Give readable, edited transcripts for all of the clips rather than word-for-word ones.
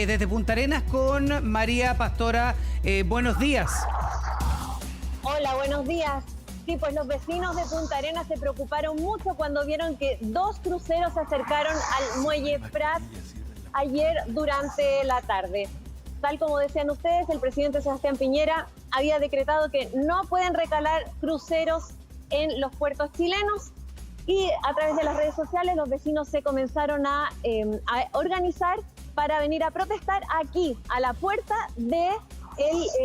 desde Punta Arenas con María Pastora. Buenos días. Hola, buenos días. Sí, pues los vecinos de Punta Arenas se preocuparon mucho cuando vieron que 2 cruceros se acercaron al muelle Prat ayer durante la tarde. Tal como decían ustedes, el presidente Sebastián Piñera había decretado que no pueden recalar cruceros en los puertos chilenos y a través de las redes sociales los vecinos se comenzaron a organizar para venir a protestar aquí, a la puerta del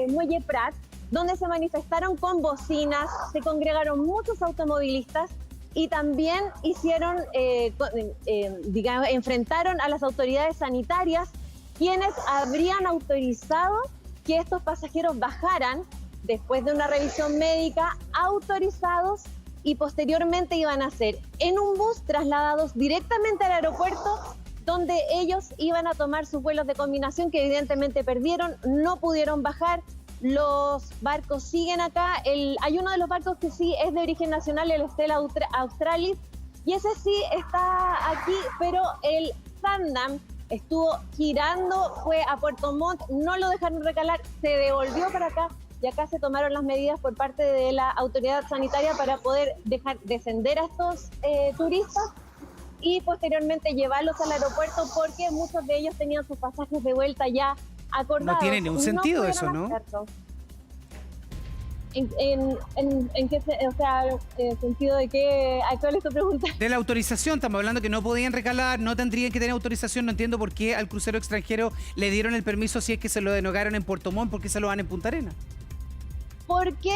muelle Prat, donde se manifestaron con bocinas, se congregaron muchos automovilistas y también hicieron, enfrentaron a las autoridades sanitarias, quienes habrían autorizado que estos pasajeros bajaran después de una revisión médica, autorizados, y posteriormente iban a ser en un bus trasladados directamente al aeropuerto, donde ellos iban a tomar sus vuelos de combinación que evidentemente perdieron, no pudieron bajar. Los barcos siguen acá. Hay uno de los barcos que sí es de origen nacional, el Stella Australis, y ese sí está aquí, pero el Sandam estuvo girando, fue a Puerto Montt, no lo dejaron recalar, se devolvió para acá y acá se tomaron las medidas por parte de la autoridad sanitaria para poder dejar descender a estos turistas y posteriormente llevarlos al aeropuerto, porque muchos de ellos tenían sus pasajes de vuelta ya acordados. No tiene ningún sentido eso, ¿no? ¿En qué sentido de qué? ¿Cuál es tu pregunta? De la autorización, estamos hablando que no podían recalar, no tendrían que tener autorización. No entiendo por qué al crucero extranjero le dieron el permiso si es que se lo denegaron en Puerto Montt, ¿por qué se lo dan en Punta Arenas? Porque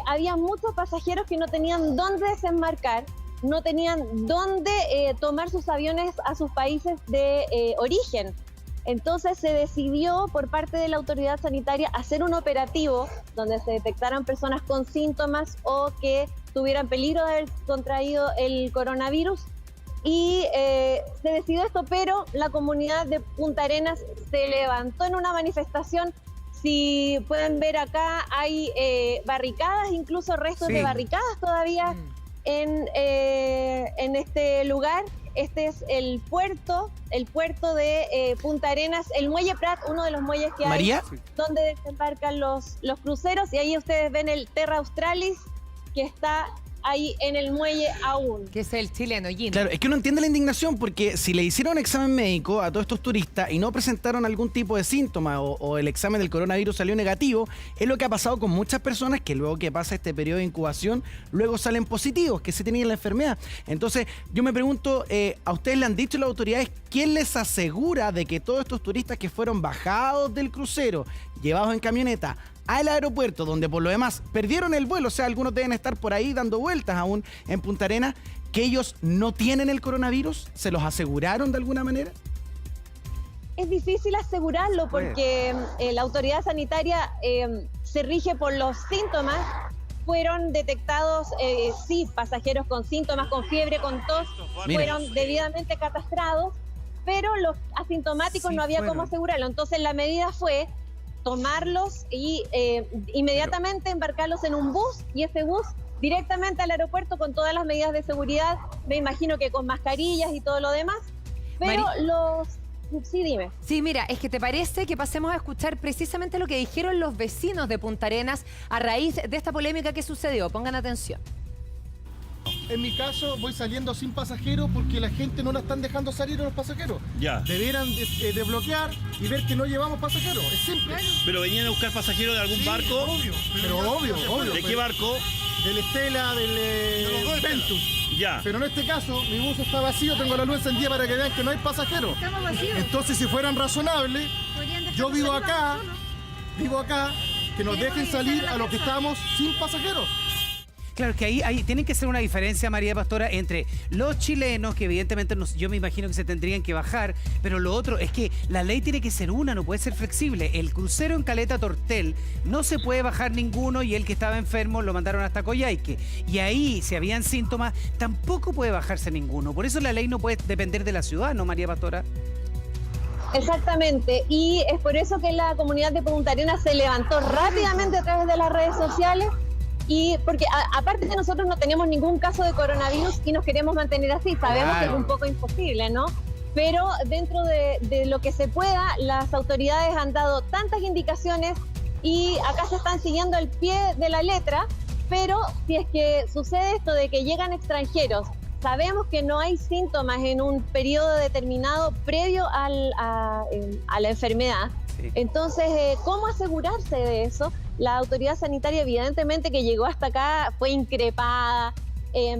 había muchos pasajeros que no tenían dónde desembarcar, no tenían dónde tomar sus aviones a sus países de origen. Entonces se decidió por parte de la autoridad sanitaria hacer un operativo donde se detectaran personas con síntomas o que tuvieran peligro de haber contraído el coronavirus. Y se decidió esto, pero la comunidad de Punta Arenas se levantó en una manifestación. Si pueden ver acá, hay barricadas, incluso restos de barricadas todavía en este lugar. Este es el puerto de Punta Arenas, el muelle Prat, uno de los muelles que ¿María? hay donde desembarcan los cruceros, y ahí ustedes ven el Terra Australis que está ahí en el muelle aún. Que es el chileno, Gino. Claro, es que uno entiende la indignación porque si le hicieron un examen médico a todos estos turistas y no presentaron algún tipo de síntoma o el examen del coronavirus salió negativo, es lo que ha pasado con muchas personas que luego que pasa este periodo de incubación, luego salen positivos, que se tenían la enfermedad. Entonces, yo me pregunto, ¿a ustedes le han dicho las autoridades quién les asegura de que todos estos turistas que fueron bajados del crucero, llevados en camioneta, al aeropuerto, donde por lo demás perdieron el vuelo, o sea, algunos deben estar por ahí dando vueltas aún en Punta Arenas, que ellos no tienen el coronavirus? ¿Se los aseguraron de alguna manera? Es difícil asegurarlo porque la autoridad sanitaria se rige por los síntomas. Fueron detectados, sí, pasajeros con síntomas, con fiebre, con tos, fueron debidamente catastrados, pero los asintomáticos no había cómo asegurarlo. Entonces la medida fue tomarlos y inmediatamente embarcarlos en un bus, y ese bus directamente al aeropuerto con todas las medidas de seguridad, me imagino que con mascarillas y todo lo demás, pero Sí, dime. Sí, mira, es que te parece que pasemos a escuchar precisamente lo que dijeron los vecinos de Punta Arenas a raíz de esta polémica que sucedió. Pongan atención. En mi caso, voy saliendo sin pasajeros porque la gente no la están dejando salir a los pasajeros. Ya. Debieran desbloquear y ver que no llevamos pasajeros. Es simple. ¿Pero venían a buscar pasajeros de algún barco? Obvio, pero obvio. ¿De qué barco? Del Stella, del Ventus. Ya. Pero en este caso, mi bus está vacío, tengo la luz encendida para que vean que no hay pasajeros. Estamos vacíos. Entonces, si fueran razonables, yo vivo acá, que nos dejen salir a los que estamos sin pasajeros. Claro, es que ahí tiene que ser una diferencia, María Pastora, entre los chilenos, que evidentemente yo me imagino que se tendrían que bajar, pero lo otro es que la ley tiene que ser una, no puede ser flexible. El crucero en Caleta Tortel no se puede bajar ninguno, y el que estaba enfermo lo mandaron hasta Coyhaique. Y ahí, si habían síntomas, tampoco puede bajarse ninguno. Por eso la ley no puede depender de la ciudad, ¿no, María Pastora? Exactamente, y es por eso que la comunidad de Punta Arenas se levantó rápidamente a través de las redes sociales. Y porque aparte que nosotros no tenemos ningún caso de coronavirus y nos queremos mantener así, sabemos que es un poco imposible, ¿no? pero dentro de lo que se pueda, las autoridades han dado tantas indicaciones y acá se están siguiendo al pie de la letra, pero si es que sucede esto de que llegan extranjeros, sabemos que no hay síntomas en un periodo determinado previo a la enfermedad. Sí. Entonces, ¿cómo asegurarse de eso? La autoridad sanitaria evidentemente que llegó hasta acá fue increpada,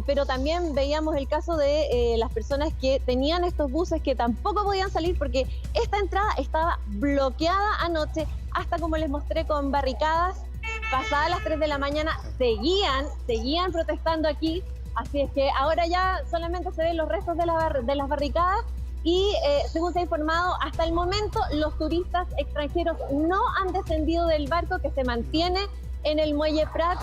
pero también veíamos el caso de las personas que tenían estos buses que tampoco podían salir porque esta entrada estaba bloqueada anoche, hasta como les mostré con barricadas. Pasadas las 3 de la mañana seguían protestando aquí, así es que ahora ya solamente se ven los restos de las barricadas y según se ha informado, hasta el momento los turistas extranjeros no han descendido del barco que se mantiene en el muelle Prat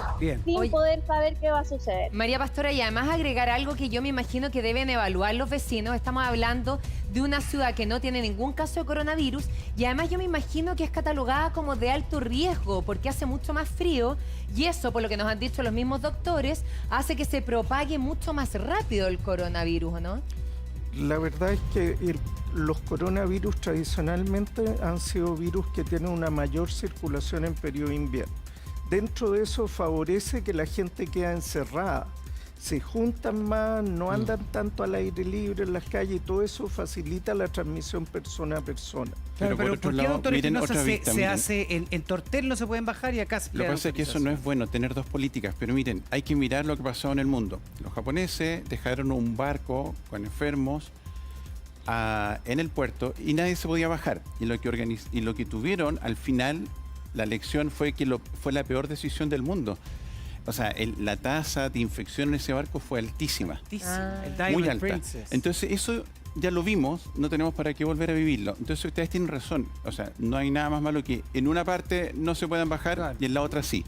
sin poder saber qué va a suceder. María Pastora, y además agregar algo que yo me imagino que deben evaluar los vecinos. Estamos hablando de una ciudad que no tiene ningún caso de coronavirus y además yo me imagino que es catalogada como de alto riesgo porque hace mucho más frío y eso, por lo que nos han dicho los mismos doctores, hace que se propague mucho más rápido el coronavirus, ¿no? La verdad es que los coronavirus tradicionalmente han sido virus que tienen una mayor circulación en periodo de invierno. Dentro de eso favorece que la gente quede encerrada, se juntan más, no andan tanto al aire libre en las calles y todo eso facilita la transmisión persona a persona. Claro, pero ¿por qué, doctor Espinosa, se miren. hace en Tortel no se pueden bajar y acá se Lo que pasa es que eso no es bueno, tener dos políticas, pero miren, hay que mirar lo que pasó en el mundo. Los japoneses dejaron un barco con enfermos en el puerto y nadie se podía bajar. Y lo que tuvieron al final, la lección fue que fue la peor decisión del mundo. O sea, la tasa de infección en ese barco fue altísima. Muy alta. Entonces, eso ya lo vimos, no tenemos para qué volver a vivirlo. Entonces, ustedes tienen razón. O sea, no hay nada más malo que en una parte no se puedan bajar y en la otra sí.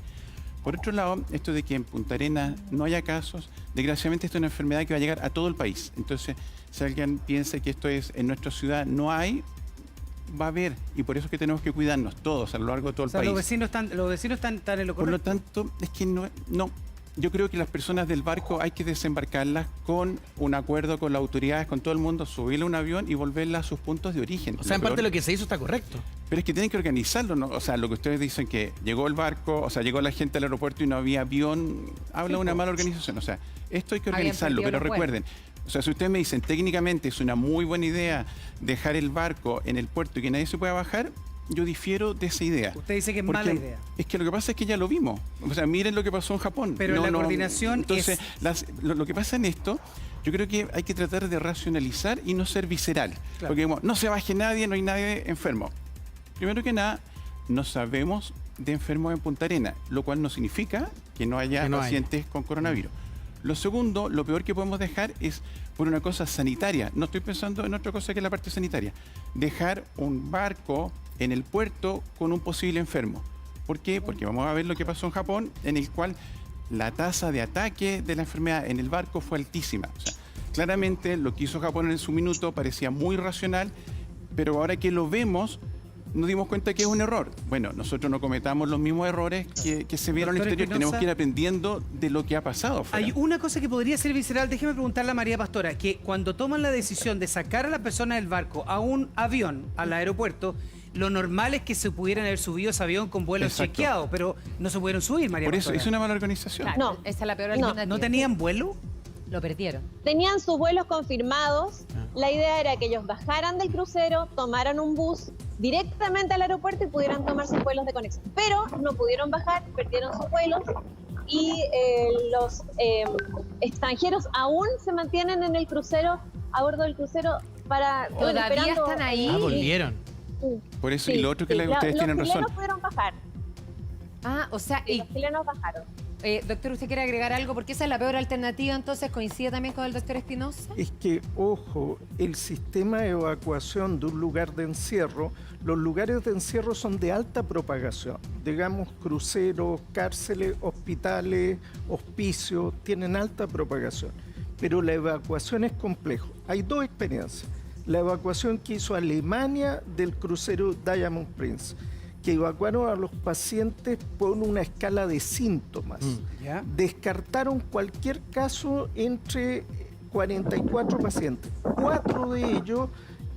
Por otro lado, esto de que en Punta Arenas no haya casos, desgraciadamente esto es una enfermedad que va a llegar a todo el país. Entonces, si alguien piensa que esto es en nuestra ciudad, no hay, va a haber, y por eso es que tenemos que cuidarnos todos a lo largo de todo el país. Los vecinos están en lo correcto. Por lo tanto, es que no, yo creo que las personas del barco hay que desembarcarlas con un acuerdo con las autoridades, con todo el mundo, subirle a un avión y volverlas a sus puntos de origen. O sea, en parte lo que se hizo está correcto. Pero es que tienen que organizarlo, ¿no? O sea, lo que ustedes dicen que llegó el barco, o sea, llegó la gente al aeropuerto y no había avión, habla de una mala organización. O sea, esto hay que organizarlo, pero recuerden, o sea, si ustedes me dicen técnicamente es una muy buena idea dejar el barco en el puerto y que nadie se pueda bajar, yo difiero de esa idea. Usted dice que es mala idea. Es que lo que pasa es que ya lo vimos. O sea, miren lo que pasó en Japón. Pero la coordinación entonces, lo que pasa en esto, yo creo que hay que tratar de racionalizar y no ser visceral. Claro. Porque digamos, no se baje nadie, no hay nadie enfermo. Primero que nada, no sabemos de enfermos en Punta Arenas, lo cual no significa que no haya pacientes con coronavirus. Lo segundo, lo peor que podemos dejar es por una cosa sanitaria. No estoy pensando en otra cosa que la parte sanitaria. Dejar un barco en el puerto con un posible enfermo. ¿Por qué? Porque vamos a ver lo que pasó en Japón, en el cual la tasa de ataque de la enfermedad en el barco fue altísima. O sea, claramente lo que hizo Japón en su minuto parecía muy racional, pero ahora que lo vemos, nos dimos cuenta que es un error. Bueno, nosotros no cometamos los mismos errores que se vieron en el exterior. Tenemos que ir aprendiendo de lo que ha pasado afuera. Hay una cosa que podría ser visceral. Déjeme preguntarle a María Pastora, que cuando toman la decisión de sacar a la persona del barco a un avión, al aeropuerto, lo normal es que se pudieran haber subido ese avión con vuelos chequeados, pero no se pudieron subir, María Pastora. Por eso es una mala organización. Claro, no, esa es la peor alternativa. ¿No tenían vuelo? Lo perdieron. Tenían sus vuelos confirmados. La idea era que ellos bajaran del crucero, tomaran un bus directamente al aeropuerto y pudieran tomar sus vuelos de conexión. Pero no pudieron bajar, perdieron sus vuelos y los extranjeros aún se mantienen en el crucero, a bordo del crucero para... ¿Todavía están ahí? Ah, volvieron. Por eso, y lo otro que ustedes tienen razón. Los chilenos pudieron bajar. Ah, o sea... Los chilenos bajaron. Doctor, ¿usted quiere agregar algo? Porque esa es la peor alternativa, entonces, ¿coincide también con el doctor Espinosa? Es que, ojo, el sistema de evacuación de un lugar de encierro, los lugares de encierro son de alta propagación. Digamos, cruceros, cárceles, hospitales, hospicios, tienen alta propagación. Pero la evacuación es complejo. Hay dos experiencias. La evacuación que hizo Alemania del crucero Diamond Prince, que evacuaron a los pacientes por una escala de síntomas. Descartaron cualquier caso entre 44 pacientes. 4 de ellos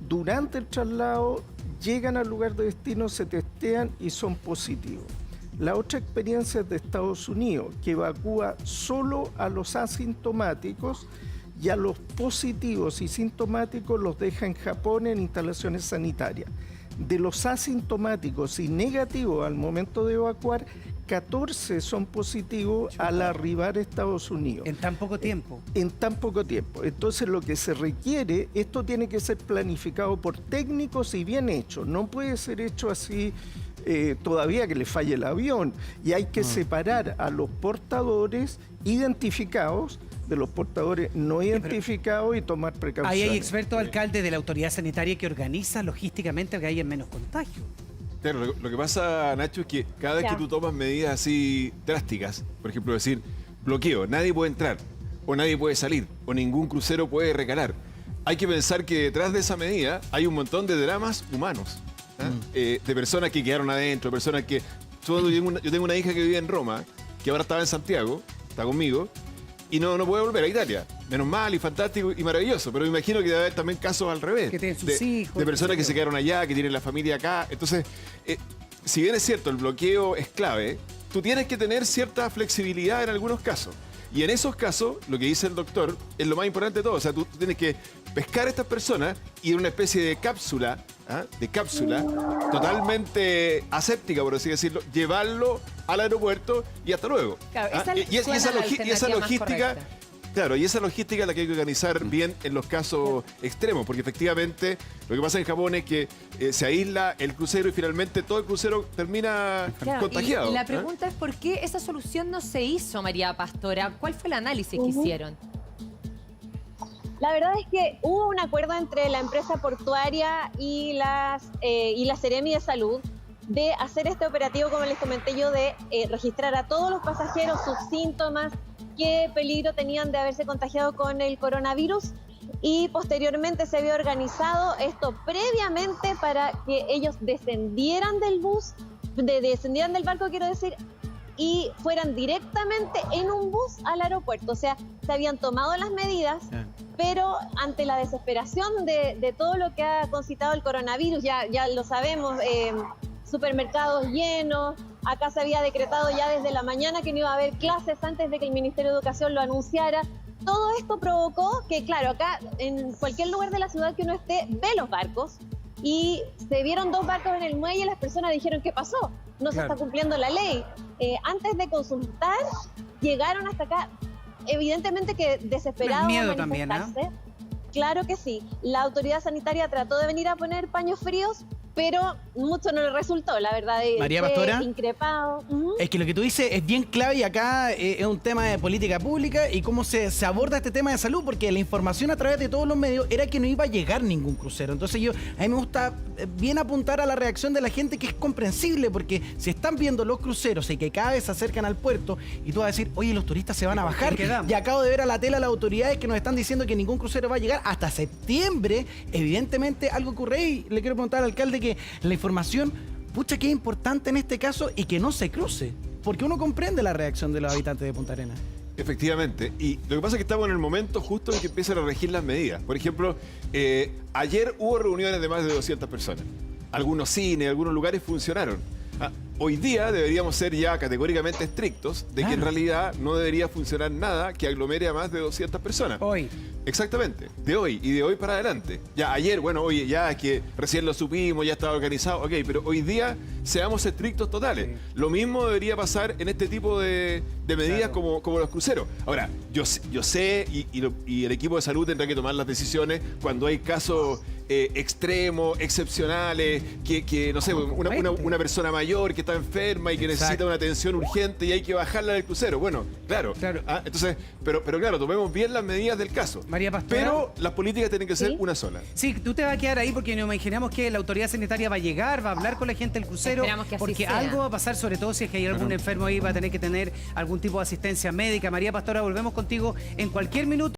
durante el traslado llegan al lugar de destino, se testean y son positivos. La otra experiencia es de Estados Unidos, que evacúa solo a los asintomáticos y a los positivos y sintomáticos los deja en Japón en instalaciones sanitarias. De los asintomáticos y negativos al momento de evacuar, 14 son positivos al arribar a Estados Unidos. En tan poco tiempo. En tan poco tiempo. Entonces lo que se requiere, esto tiene que ser planificado por técnicos y bien hecho. No puede ser hecho así todavía que le falle el avión. Y hay que separar a los portadores identificados de los portadores no identificados y tomar precauciones. Ahí hay expertos alcaldes de la autoridad sanitaria que organiza logísticamente que haya menos contagio. Claro, lo que pasa, Nacho, es que cada vez que tú tomas medidas así drásticas, por ejemplo, decir bloqueo, nadie puede entrar, o nadie puede salir, o ningún crucero puede recalar, hay que pensar que detrás de esa medida hay un montón de dramas humanos, de personas que quedaron adentro, personas que... Yo tengo una hija que vive en Roma, que ahora estaba en Santiago, está conmigo, y no puede volver a Italia. Menos mal y fantástico y maravilloso, pero me imagino que debe haber también casos al revés. Que tienen sus hijos. De personas que se quedaron allá, que tienen la familia acá. Entonces, si bien es cierto, el bloqueo es clave, tú tienes que tener cierta flexibilidad en algunos casos. Y en esos casos, lo que dice el doctor es lo más importante de todo. O sea, tú tienes que pescar a estas personas y en una especie de cápsula, totalmente aséptica, por así decirlo, llevarlo al aeropuerto y hasta luego. Claro, Y esa logística... Claro, y esa logística es la que hay que organizar bien en los casos extremos, porque efectivamente lo que pasa en Japón es que se aísla el crucero y finalmente todo el crucero termina contagiado. Y la pregunta es ¿por qué esa solución no se hizo, María Pastora? ¿Cuál fue el análisis que hicieron? La verdad es que hubo un acuerdo entre la empresa portuaria y la Seremi de Salud de hacer este operativo, como les comenté yo, de registrar a todos los pasajeros sus síntomas, qué peligro tenían de haberse contagiado con el coronavirus, y posteriormente se había organizado esto previamente para que ellos descendieran del descendieran del barco, quiero decir, y fueran directamente en un bus al aeropuerto. O sea, se habían tomado las medidas, pero ante la desesperación de todo lo que ha concitado el coronavirus, ya lo sabemos, supermercados llenos. Acá se había decretado ya desde la mañana que no iba a haber clases antes de que el Ministerio de Educación lo anunciara. Todo esto provocó que, claro, acá en cualquier lugar de la ciudad que uno esté, ve los barcos, y se vieron 2 barcos en el muelle y las personas dijeron, ¿qué pasó? No se está cumpliendo la ley. Antes de consultar, llegaron hasta acá, evidentemente que desesperados miedo a manifestarse. también, Claro que sí. La autoridad sanitaria trató de venir a poner paños fríos, pero mucho no le resultó, la verdad. María fue Pastora, increpado. es que lo que tú dices es bien clave y acá es un tema de política pública y cómo se aborda este tema de salud, porque la información a través de todos los medios era que no iba a llegar ningún crucero. Entonces a mí me gusta bien apuntar a la reacción de la gente, que es comprensible, porque si están viendo los cruceros y que cada vez se acercan al puerto y tú vas a decir, oye, los turistas se van a bajar, y acabo de ver a la tela las autoridades que nos están diciendo que ningún crucero va a llegar hasta septiembre, evidentemente algo ocurre, y le quiero preguntar al alcalde que la información, pucha, que es importante en este caso y que no se cruce, porque uno comprende la reacción de los habitantes de Punta Arenas. Efectivamente, y lo que pasa es que estamos en el momento justo en que empiezan a regir las medidas. Por ejemplo, ayer hubo reuniones de más de 200 personas. Algunos cines, algunos lugares funcionaron. Hoy día deberíamos ser ya categóricamente estrictos de que en realidad no debería funcionar nada que aglomere a más de 200 personas. Hoy. Exactamente, de hoy y de hoy para adelante. Ya ayer, bueno, hoy ya es que recién lo supimos, ya estaba organizado, ok, pero hoy día seamos estrictos totales. Sí. Lo mismo debería pasar en este tipo de medidas, claro, como los cruceros. Ahora, yo sé y el equipo de salud tendrá que tomar las decisiones cuando hay casos extremos, excepcionales, que no sé, una persona mayor que está enferma y que necesita una atención urgente y hay que bajarla del crucero. Bueno, claro. Entonces, pero claro, tomemos bien las medidas del caso. María Pastora, pero las políticas tienen que ser una sola. Sí, tú te vas a quedar ahí porque nos imaginamos que la autoridad sanitaria va a llegar, va a hablar con la gente del crucero, porque algo va a pasar, sobre todo si es que hay algún enfermo ahí, va a tener que tener algún tipo de asistencia médica. María Pastora, volvemos contigo en cualquier minuto.